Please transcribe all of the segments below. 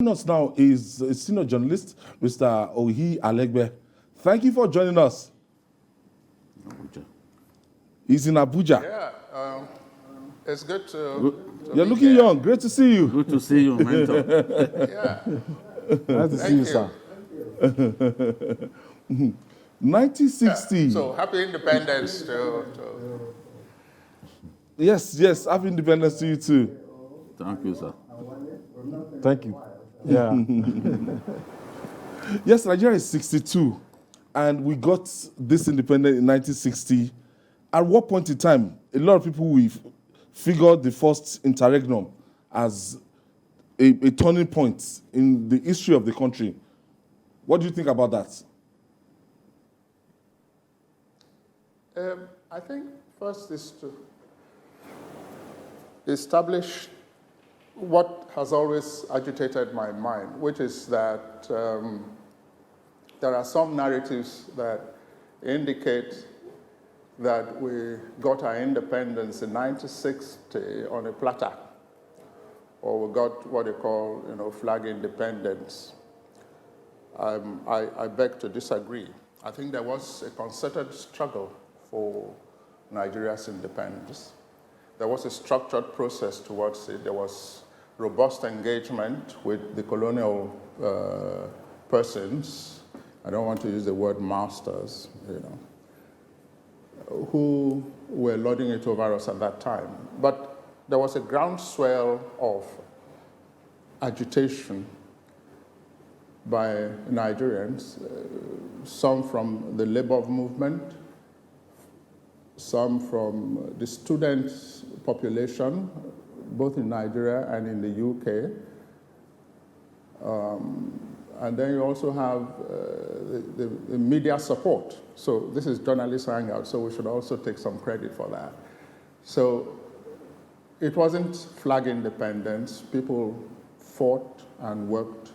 Joining us now is a senior journalist, Mr. Ohi Alegbe. Thank you for joining us. Abuja. He's in Abuja. Yeah, it's good to You're be looking here. young. Great to see you. Good to see you, mentor. Yeah, Nice to see you, sir. 1960. so happy independence to Yes. Happy independence to you too. Thank you, sir. Thank you. Yeah. Yes, Nigeria is 62, and we got this independent in 1960. At what point in time, a lot of people will figure the first interregnum as a turning point in the history of the country. What do you think about that? I think first is to establish what has always agitated my mind, which is that there are some narratives that indicate that we got our independence in 1960 on a platter, or we got what they call, flag independence. I beg to disagree. I think there was a concerted struggle for Nigeria's independence. There was a structured process towards it. There was robust engagement with the colonial persons. I don't want to use the word masters, who were lording it over us at that time. But there was a groundswell of agitation by Nigerians, some from the labor movement, some from the student population, both in Nigeria and in the UK. And then you also have the media support. So this is journalist hangout, so we should also take some credit for that. So it wasn't flag independence. People fought and worked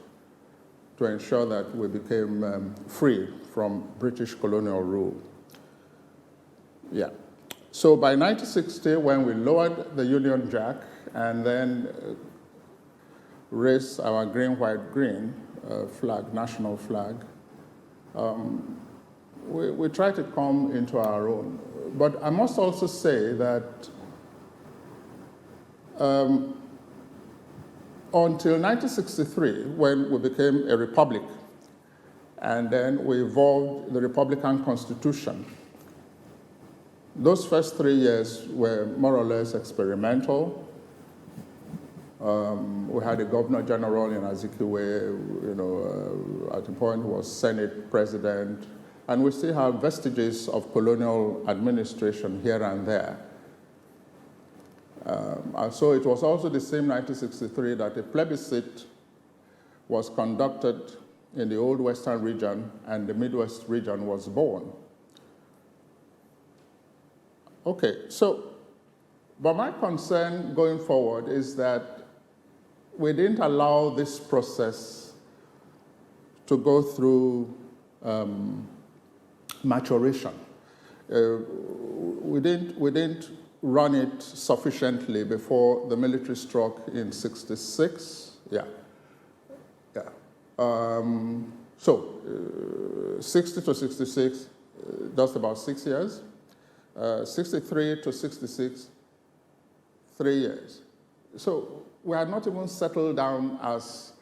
to ensure that we became free from British colonial rule. Yeah. So by 1960, when we lowered the Union Jack and then raised our green, white, green flag, national flag, we tried to come into our own. But I must also say that until 1963, when we became a republic, and then we evolved the Republican Constitution, those first 3 years were more or less experimental. We had a governor general in Azikiwe, at a point was Senate president, and we still have vestiges of colonial administration here and there. And so it was also the same 1963 that a plebiscite was conducted in the old Western region, and the Midwest region was born. Okay, but my concern going forward is that we didn't allow this process to go through maturation. We didn't run it sufficiently before the military struck in 66. Yeah. 60 to 66, just about 6 years. 63 to 66, 3 years. So we had not even settled down as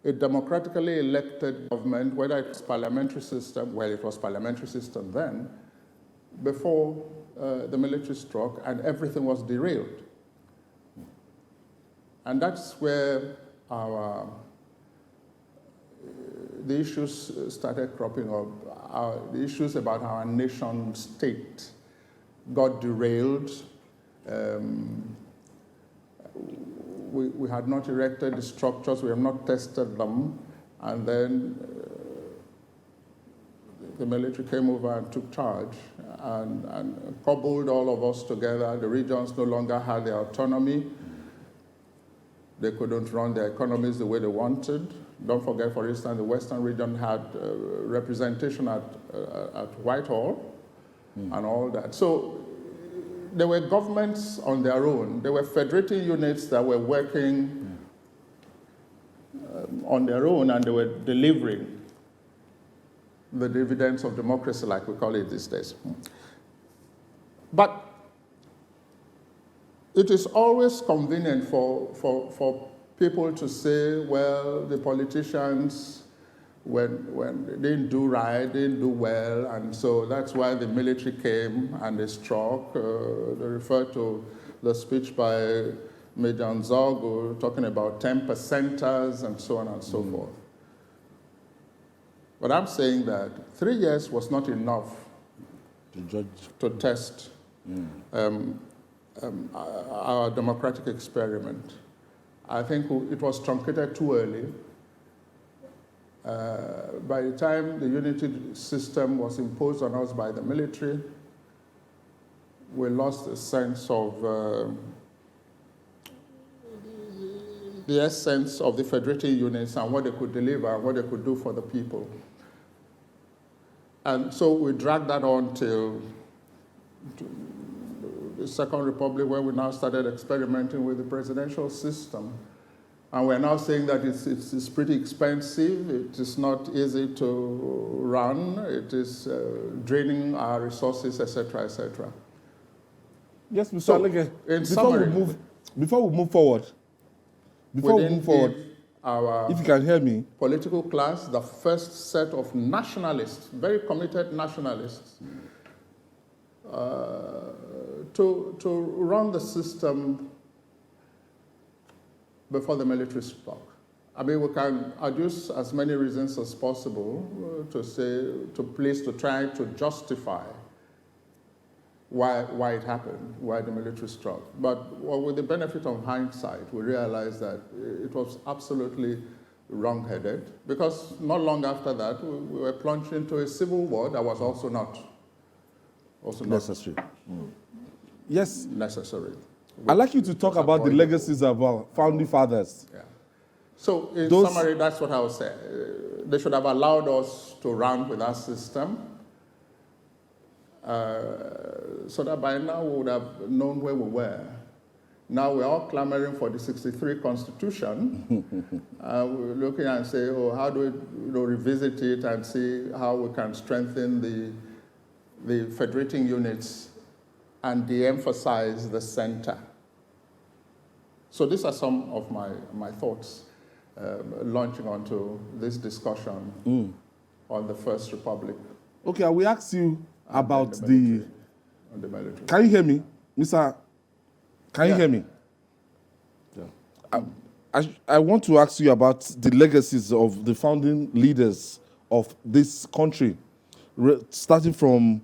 a democratically elected government, whether it was parliamentary system, well, it was parliamentary system then, before the military struck, and everything was derailed. And that's where the issues started cropping up, the issues about our nation state got derailed. We had not erected the structures, we have not tested them, and then the military came over and took charge and cobbled all of us together. The regions no longer had their autonomy. They couldn't run their economies the way they wanted. Don't forget, for instance, the Western region had representation at Whitehall and all that. So there were governments on their own. There were federating units that were working on their own, and they were delivering the dividends of democracy, like we call it these days. But it is always convenient for people to say, well, the politicians, when they didn't do right, they didn't do well, and so that's why the military came and they struck. They refer to the speech by Major Nzogu talking about 10%ers and so on and so forth. But I'm saying that 3 years was not enough to test our democratic experiment. I think it was truncated too early. By the time the unity system was imposed on us by the military, we lost a sense of the essence of the federating units and what they could deliver and what they could do for the people. And so we dragged that on till the Second Republic, when we now started experimenting with the presidential system. And we're now saying that it's pretty expensive, it is not easy to run, it is draining our resources, etc., etc. Yes, Mr. So, Alege, in summary, before we move forward, our if you can hear me, political class, the first set of nationalists, very committed nationalists, to run the system before the military struck. I mean, we can adduce as many reasons as possible to try to justify why it happened, why the military struck. But with the benefit of hindsight, we realize that it was absolutely wrong-headed, because not long after that, we were plunged into a civil war that was also not necessary. Yes. Necessary. I'd like you to talk about the legacies of our founding fathers. Yeah. So, in summary, that's what I would say. They should have allowed us to run with our system, so that by now we would have known where we were. Now we're all clamoring for the '63 Constitution. We're looking and say, oh, how do we revisit it and see how we can strengthen the federating units and de-emphasize the center. So these are some of my thoughts launching onto this discussion on the First Republic. Okay, I will ask you about the military. Can you hear me, Mr.? Can you hear me? Yeah. I want to ask you about the legacies of the founding leaders of this country, starting from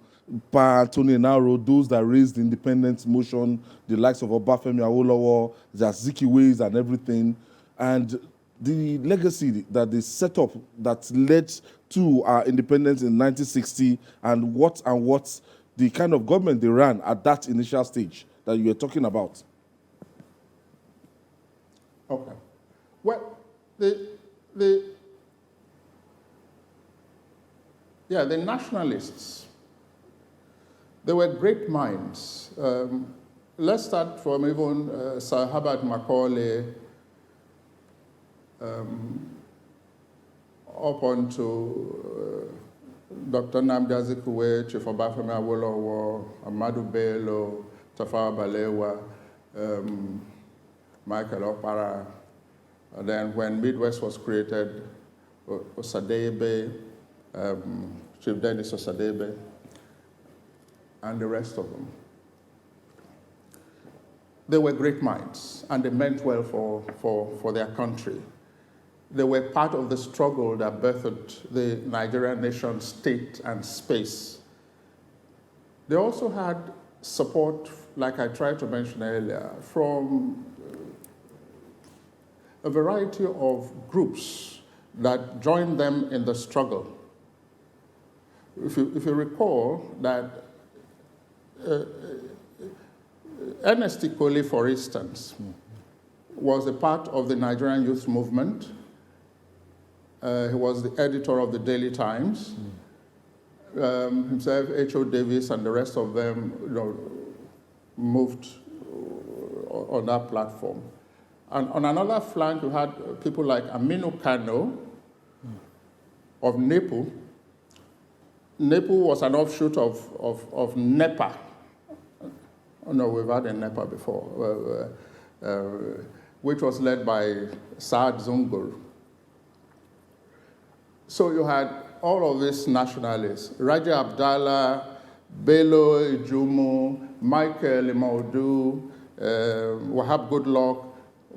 Pa Tony Enaro, those that raised the independence motion, the likes of Obafemi Awolowo, the Azikiwes and everything, and the legacy that they set up that led to our independence in 1960, and what the kind of government they ran at that initial stage that you were talking about. Okay. Well, the nationalists, they were great minds. Let's start from even Sir Herbert Macaulay up onto Dr. Nnamdi Azikiwe, Chief Obafemi Awolowo, Ahmadu Bello, Tafawa Balewa, Michael Okpara. And then when Midwest was created, Osadebe, Chief Dennis Osadebe, and the rest of them. They were great minds, and they meant well for their country. They were part of the struggle that birthed the Nigerian nation state and space. They also had support, like I tried to mention earlier, from a variety of groups that joined them in the struggle. If you recall that Ernest Ikoli, for instance, was a part of the Nigerian youth movement. He was the editor of the Daily Times. Himself, H.O. Davis, and the rest of them moved on that platform. And on another flank, you had people like Aminu Kano of NEPU. NEPU was an offshoot of NEPA. Oh, no, we've had a NEPA before, which was led by Saad Zungur. So you had all of these nationalists, Raja Abdallah, Bello Ijumu, Michael Imaudu, Wahab Goodluck,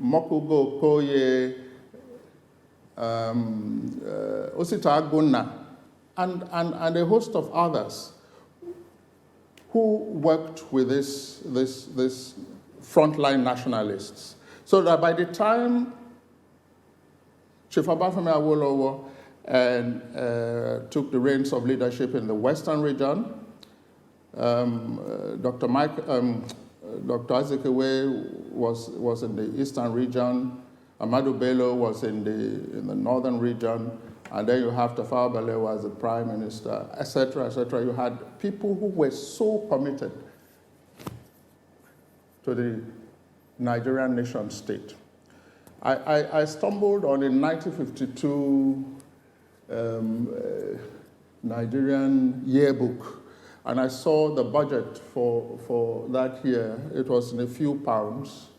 Mokugo Okoye, Osita Aguna, and a host of others who worked with this frontline nationalists. So that by the time Chief Obafemi Awolowo took the reins of leadership in the Western region, Dr. Azikiwe was in the Eastern region, Ahmadu Bello was in the Northern region, and then you have Tafawa Balewa as the Prime Minister, etc., etc. You had people who were so committed to the Nigerian nation state. I stumbled on a 1952 Nigerian yearbook, and I saw the budget for that year. It was in a few pounds,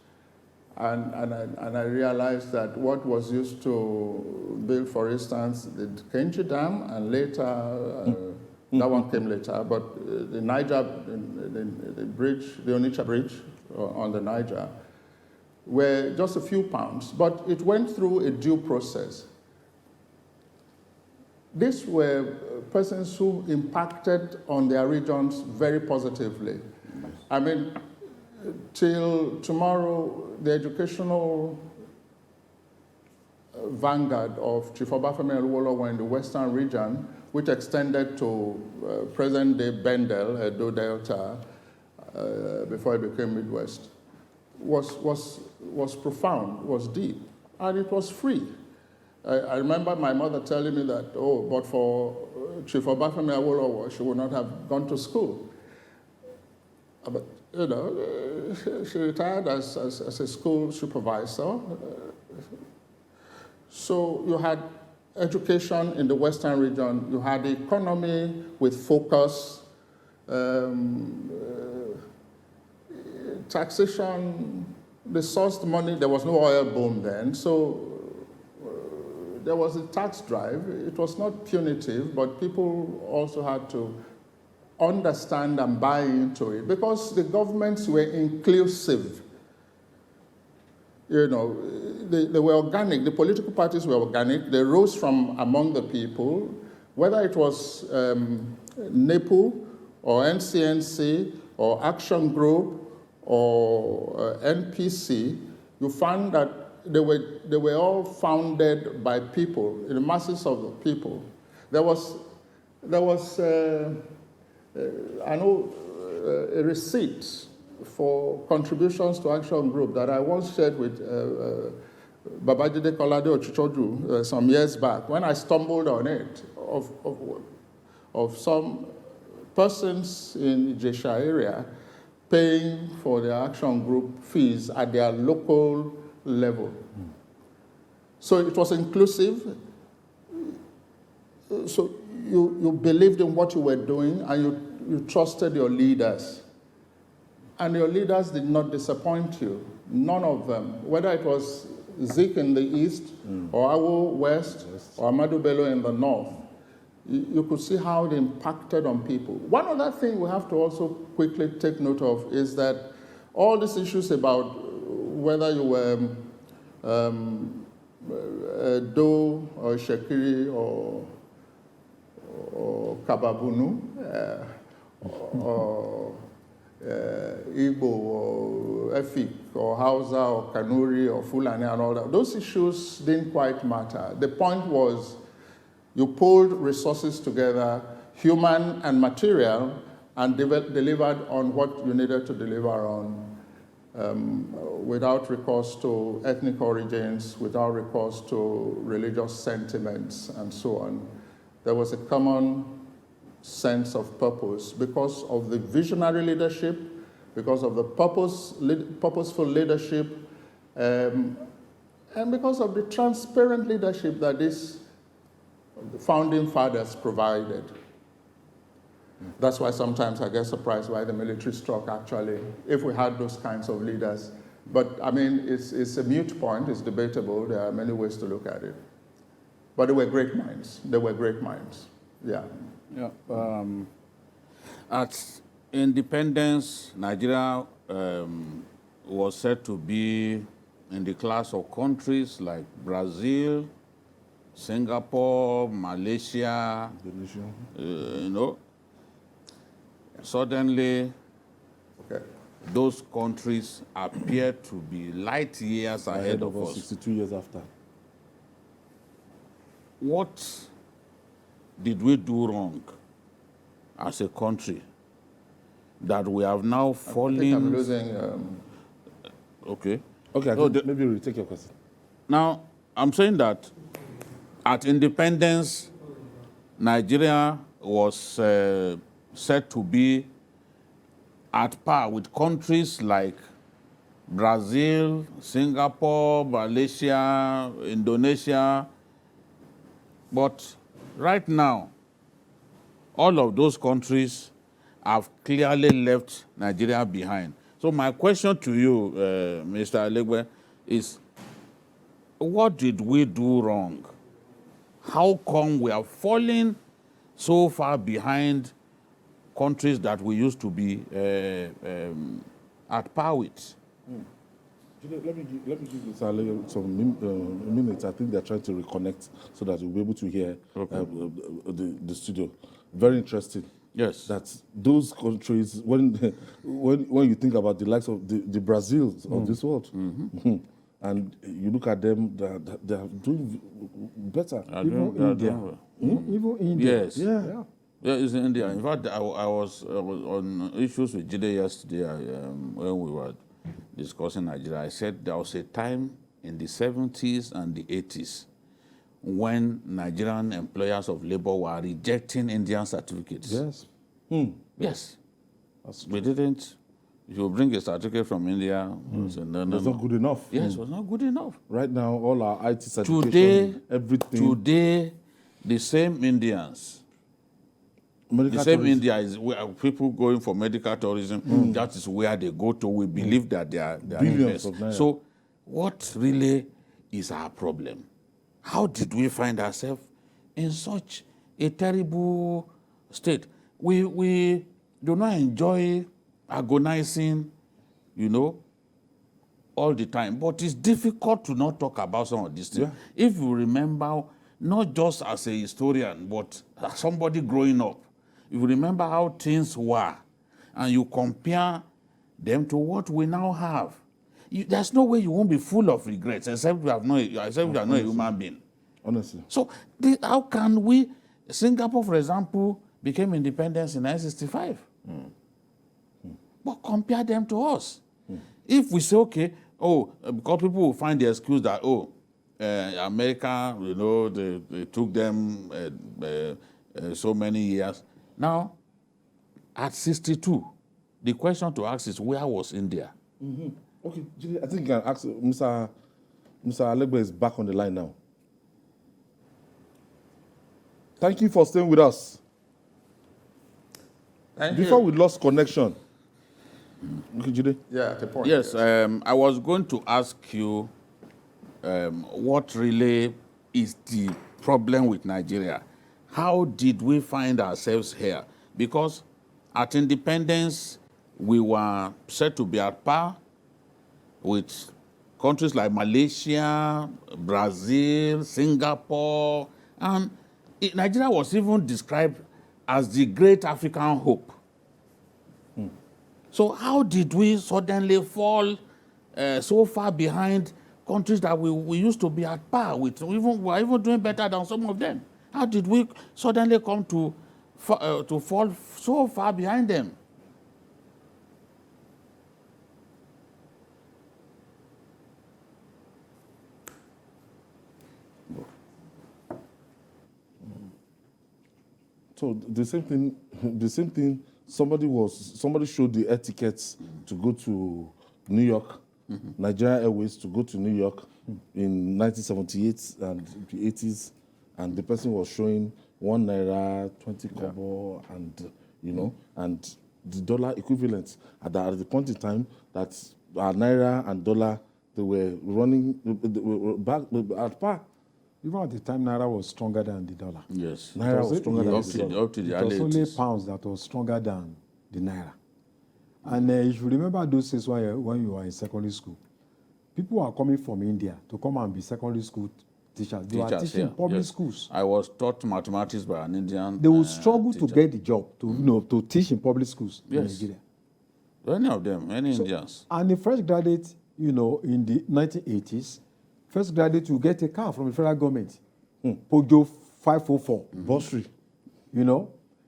and I realized that what was used to build, for instance, the Kenji Dam, and later, that one came later, but the Niger, the bridge, the Onitsha Bridge on the Niger, were just a few pounds, but it went through a due process. These were persons who impacted on their regions very positively. I mean, till tomorrow, the educational vanguard of Chief Obafemi Awolowo in the Western region, which extended to present-day Bendel, Edo Delta, before it became Midwest, was profound, was deep, and it was free. I remember my mother telling me that, oh, but for Chief Obafemi Awolowo, she would not have gone to school. But, you know, she retired as a school supervisor. So you had education in the Western region, you had the economy with focus, taxation, they sourced money, there was no oil boom then, so there was a tax drive. It was not punitive, but people also had to understand and buy into it because the governments were inclusive. You know, they were organic. The political parties were organic. They rose from among the people, whether it was NEPU or NCNC or Action Group or NPC. You found that they were all founded by people, the masses of the people. There was I know a receipt for contributions to Action Group that I once shared with Babajide Kolade-Otitoju some years back, when I stumbled on it, of some persons in Ijesha area paying for their Action Group fees at their local level. So it was inclusive. So you believed in what you were doing and you trusted your leaders. And your leaders did not disappoint you. None of them. Whether it was Zik in the east, or Awo west, or Ahmadu Bello in the north, you could see how they impacted on people. One other thing we have to also quickly take note of is that all these issues about whether you were Do or Shekiri or Kababunu, or Igbo or Efik or Hausa or Kanuri or Fulani and all that, those issues didn't quite matter. The point was you pulled resources together, human and material, and delivered on what you needed to deliver on without recourse to ethnic origins, without recourse to religious sentiments, and so on. There was a common sense of purpose because of the visionary leadership, because of the purposeful leadership And because of the transparent leadership that the founding fathers provided. That's why sometimes I get surprised why the military struck actually, if we had those kinds of leaders. But I mean, it's a moot point, it's debatable, there are many ways to look at it. But they were great minds, yeah. Yeah. At independence, Nigeria was said to be in the class of countries like Brazil, Singapore, Malaysia, Indonesia. Suddenly, Okay. those countries appear to be light years ahead of us. 62 years after. What did we do wrong as a country that we have now I think I'm fallen? losing, Okay. Okay, maybe we'll take your question. Now, I'm saying that at independence, Nigeria was said to be at par with countries like Brazil, Singapore, Malaysia, Indonesia. But right now, all of those countries have clearly left Nigeria behind. So my question to you, Mr. Alegbe, is what did we do wrong? How come we are falling so far behind countries that we used to be at par with? Let me give Mr. Ale some minutes. I think they're trying to reconnect so that we'll be able to hear the studio. Very interesting. Yes. That those countries, when you think about the likes of the Brazils of this world, and you look at them, they are doing better. Even India. Even India. Yes. Yeah. Yeah, it's in India. In fact, I was on issues with Jide yesterday when we were discussing Nigeria. I said there was a time in the 70s and the 80s when Nigerian employers of labor were rejecting Indian certificates. Yes. Yes. We didn't. If you bring a certificate from India, we say, no, It's not good enough. Yes, it was not good enough. Right now, all our IT certification, everything. Today, the same Indians, Medical the same tourism. India is where people going for medical tourism. That is where they go to. We believe that they are Billions the of naira. best. So, what really is our problem? How did we find ourselves in such a terrible state? We do not enjoy agonizing, all the time. But it's difficult to not talk about some of these things. Yeah. If you remember, not just as a historian, but as somebody growing up, if you remember how things were, and you compare them to what we now have, there's no way you won't be full of regrets, except you are not a human being. Honestly. So how can we, Singapore, for example, became independent in 1965. But compare them to us. If we say, okay, because people will find the excuse that, America, they took them so many years. Now, at 62, the question to ask is, where was India? Okay, Jide, I think you can ask Mr. Alegbe is back on the line now. Thank you for staying with us. Before we lost connection. Okay, Jide. yeah, the point. Yes, I was going to ask you what really is the problem with Nigeria. How did we find ourselves here? Because at independence, we were said to be at par with countries like Malaysia, Brazil, Singapore, and Nigeria was even described as the great African hope. So how did we suddenly fall so far behind countries that we used to be at par with? We were even doing better than some of them. How did we suddenly come to fall so far behind them? So the same thing. Somebody showed the etiquettes to go to New York Nigeria Airways to go to New York in 1978 and the 80s, and the person was showing 1 naira, 20 kobo, and and the dollar equivalent at the point in time that our naira and dollar, they were running they were back at par. Even at the time, Naira was stronger than the dollar. Yes. Naira was stronger than Up the to, dollar. up to the It was early only 80s. pounds that was stronger than the Naira. And if you remember those days when you were in secondary school, people were coming from India to come and be secondary school teachers. They were teaching in public schools. I was taught mathematics by an Indian. They would struggle to teacher. get the job, to teach in public schools in Yes. Nigeria. Any of them, any Indians. And the fresh graduate, in the 1980s, first graduate will get a car from the federal government. Pojo 504. Bursary.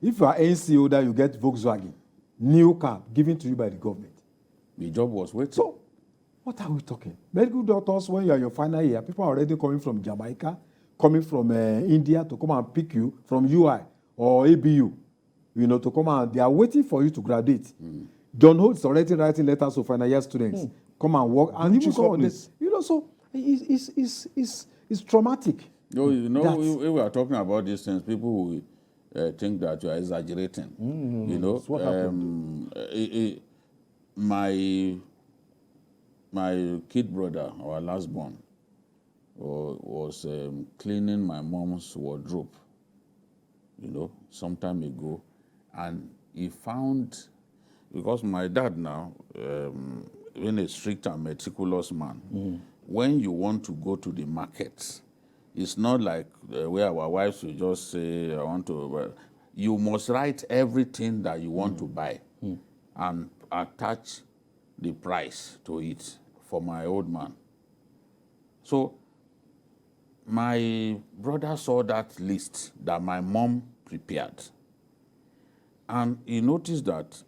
If you are NC holder, you get Volkswagen. New car given to you by the government. The job was waiting. So, what are we talking? Medical doctors, when you are your final year, people are already coming from Jamaica, coming from India to come and pick you from UI or ABU, to come and they are waiting for you to graduate. John Holt is already writing letters to final year students. Come and work. And even some of this, so it's traumatic. If we are talking about these things, people will think that you are exaggerating. That's what happened. My kid brother, our last born, was cleaning my mom's wardrobe, some time ago, and he found, because my dad now, being a strict and meticulous man, when you want to go to the market, it's not like where our wives will just say, I want to, you must write everything that you want to buy and attach the price to it for my old man. So my brother saw that list that my mom prepared. And he noticed that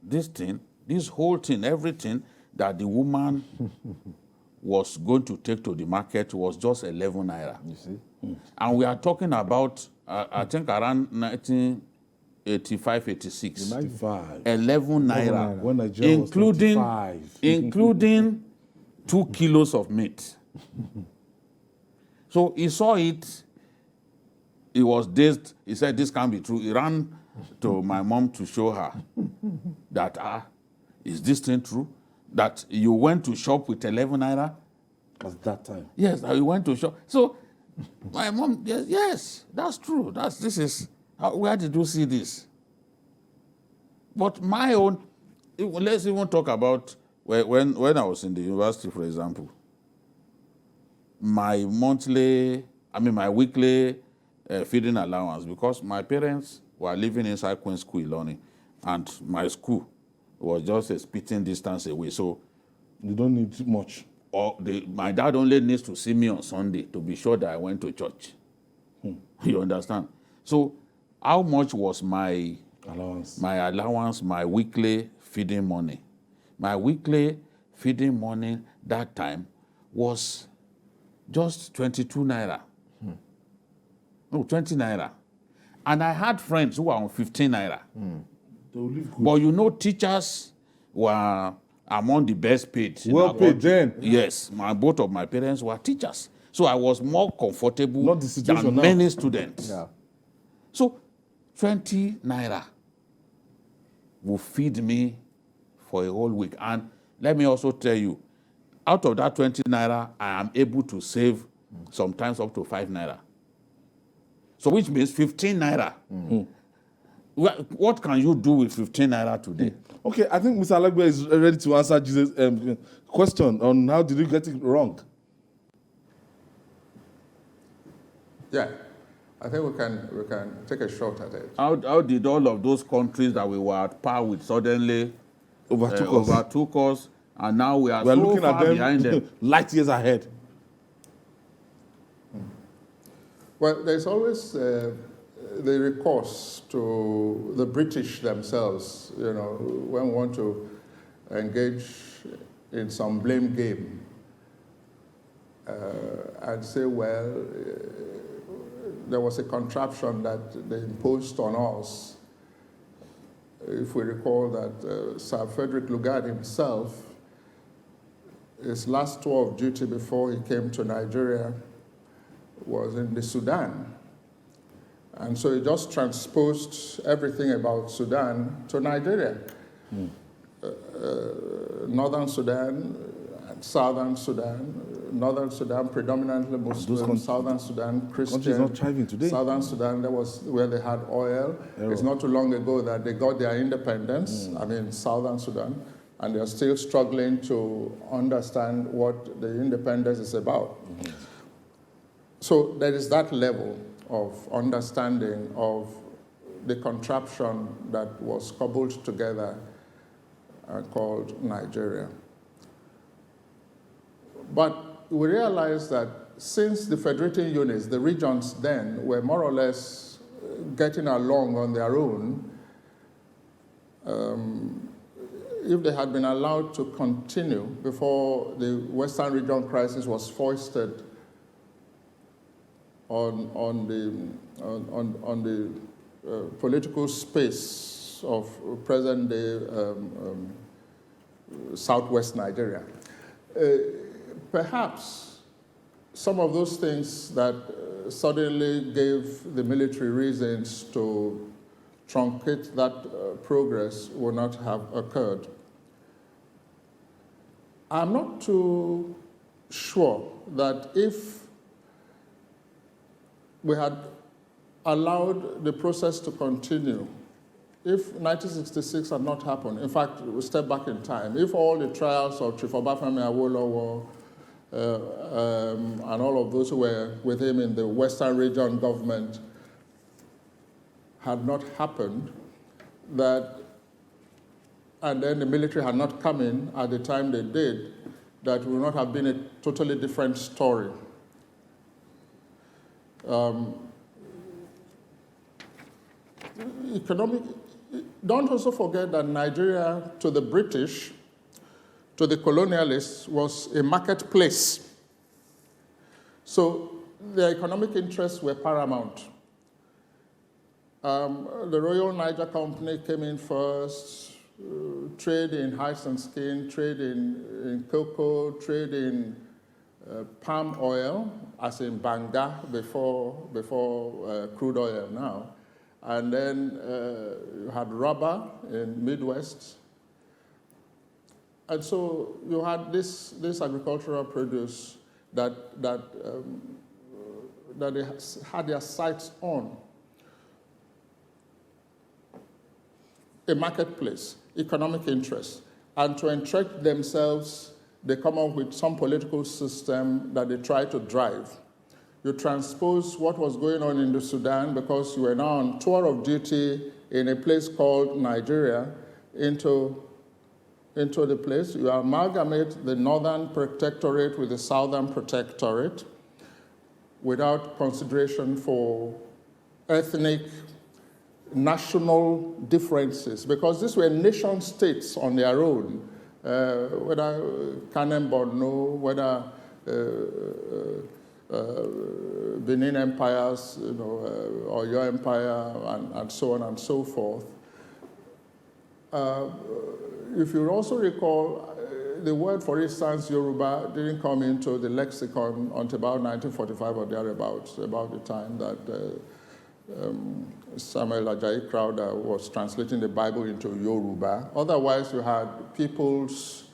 this whole thing, everything that the woman was going to take to the market was just 11 naira. You see? And we are talking about, I think around 1985, 86. 95. 11 naira. When Nigeria was 25. including 2 kilos of meat. So he saw it. He was dazed. He said, this can't be true. He ran to my mom to show her that, is this thing true? That you went to shop with 11 naira? At that time. Yes, that you went to shop. So my mom, yes, that's true. Where did you see this? But my own, let's even talk about when I was in the university, for example, my weekly feeding allowance, because my parents were living inside Queen's School, Ilorin, and my school was just a spitting distance away. So You don't need much. My dad only needs to see me on Sunday to be sure that I went to church. You understand? So how much was my Allowance. my weekly feeding money? My weekly feeding money that time was just 22 naira. No, 20 naira. And I had friends who were on 15 naira. They will live good. But teachers were among the best paid. Well paid then. Yes, both of my parents were teachers. So I was more comfortable Not the situation than now. many students. Yeah. So 20 naira will feed me for a whole week. And let me also tell you, out of that 20 naira, I am able to save sometimes up to 5 naira. So which means 15 naira. What can you do with 15 naira today? Okay, I think Mr. Alagbe is ready to answer Jesus' question on how did you get it wrong. Yeah, I think we can take a shot at it. How did all of those countries that we were at par with suddenly overtook us, and now we are so looking far at them, behind them? light years ahead. Well, there's always the recourse to the British themselves, when we want to engage in some blame game and say, well, there was a contraption that they imposed on us. If we recall that Sir Frederick Lugard himself his last tour of duty before he came to Nigeria was in the Sudan. And so he just transposed everything about Sudan to Nigeria. Northern Sudan, and Southern Sudan. Northern Sudan predominantly Muslim, Southern Sudan Christian. Country is not thriving today. Southern Sudan, that was where they had oil. It's not too long ago that they got their independence, I mean Southern Sudan, and they're still struggling to understand what the independence is about. So there is that level of understanding of the contraption that was cobbled together called Nigeria. But we realized that since the federating units, the regions then, were more or less getting along on their own, if they had been allowed to continue before the Western region crisis was foisted on the political space of present-day southwest Nigeria. Perhaps some of those things that suddenly gave the military reasons to truncate that progress would not have occurred. I'm not too sure that if we had allowed the process to continue, if 1966 had not happened, in fact, we step back in time, if all the trials of Chief Obafemi Awolowo and all of those who were with him in the Western region government had not happened, and then the military had not come in at the time they did, that would not have been a totally different story. Don't also forget that Nigeria, to the British, to the colonialists, was a marketplace. So their economic interests were paramount. The Royal Niger Company came in first, trade in hides and skin, trade in cocoa, trade in palm oil, as in Banga before crude oil now. And then you had rubber in Midwest. And so you had this agricultural produce that they had their sights on. A marketplace, economic interest. And to entrench themselves, they come up with some political system that they try to drive. You transpose what was going on in the Sudan, because you were now on tour of duty in a place called Nigeria, into the place. You amalgamate the Northern Protectorate with the Southern Protectorate without consideration for ethnic, national differences, because these were nation states on their own, whether Kanem Borno, whether Benin empires, or your empire, and so on and so forth. If you also recall, the word, for instance, Yoruba, didn't come into the lexicon until about 1945 or thereabouts, about the time that Samuel Ajayi Crowther was translating the Bible into Yoruba. Otherwise, you had peoples,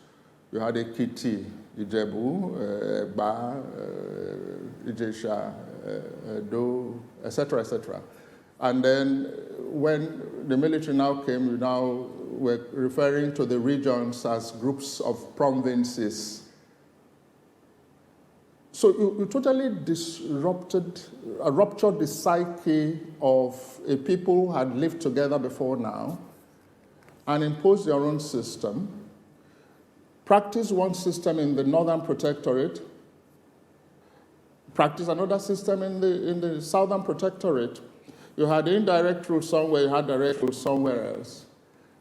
you had Ekiti, Ijebu, Egba, Ijesha, Edo, etc., etc. And then when the military now came, we now were referring to the regions as groups of provinces. So you totally ruptured the psyche of a people who had lived together before now and imposed their own system, practiced one system in the Northern Protectorate, practiced another system in the Southern Protectorate. You had indirect rule somewhere, you had direct rule somewhere else.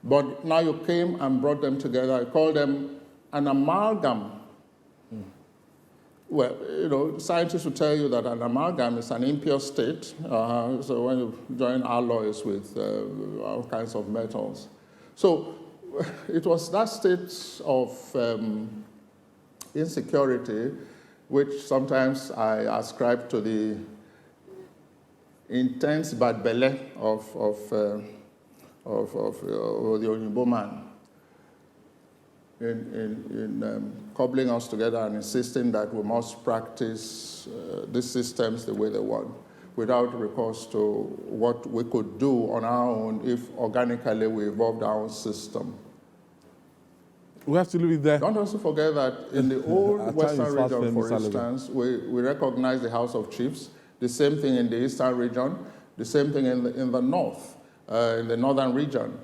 But now you came and brought them together. I call them an amalgam. Well, scientists will tell you that an amalgam is an impure state. So when you join alloys with all kinds of metals. So it was that state of insecurity, which sometimes I ascribe to the intense bad belly of the Oyinbo man in cobbling us together and insisting that we must practice these systems the way they want, without recourse to what we could do on our own if organically we evolved our own system. We have to leave it there. Don't also forget that in the old Our time Western is fast region, spent, for Mr. Lego. instance, we recognize the House of Chiefs, the same thing in the Eastern region, the same thing in the North, in the Northern region.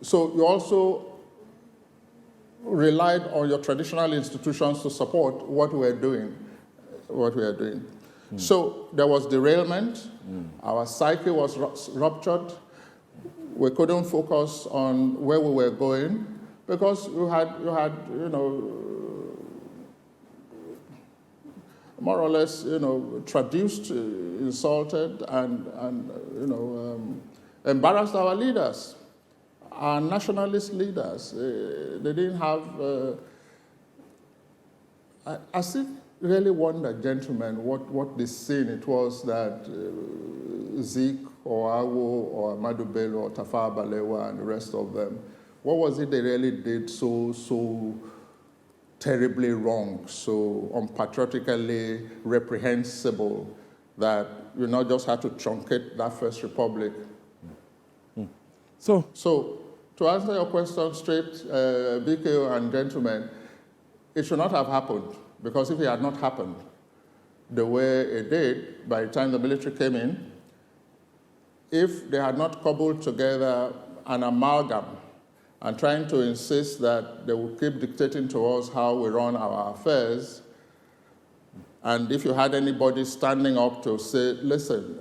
So you also relied on your traditional institutions to support what we are doing. So there was derailment. Our psyche was ruptured. We couldn't focus on where we were going because you had more or less traduced, insulted, and embarrassed our leaders. Our nationalist leaders, they didn't have, I still really wonder, gentlemen, what the sin it was that Zeke or Awo or Ahmadu Bello or Tafawa Balewa and the rest of them, what was it they really did so terribly wrong, so unpatriotically reprehensible that you not just had to truncate that First Republic? So to answer your question straight, BKO and gentlemen, it should not have happened, because if it had not happened the way it did, by the time the military came in, if they had not cobbled together an amalgam and trying to insist that they would keep dictating to us how we run our affairs, and if you had anybody standing up to say, listen,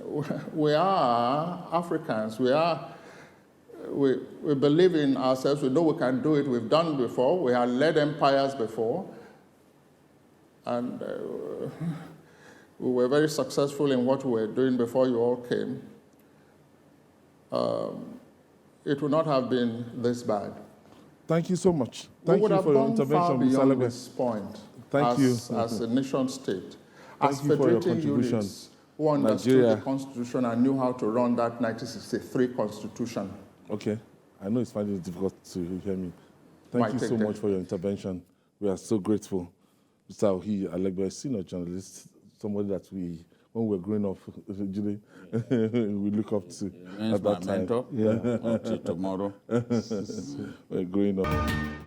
we are Africans, we believe in ourselves, we know we can do it, we've done it before, we had led empires before, and we were very successful in what we were doing before you all came. It would not have been this bad. Thank you so much. Thank you for your intervention, Mr. Mr. Lego. This point. Thank you. As a nation state. Thank As you for your federating contribution. units who understood Nigeria. the Constitution and knew how to run that 1963 Constitution. Okay. I know it's finding it difficult to hear me. Thank Might you take so that. much for your intervention. We are so grateful. Mr. Ohi Alegbe, a senior journalist, somebody that we, when we were growing up, usually we look up to Remains at that my time. mentor until tomorrow. We're growing up.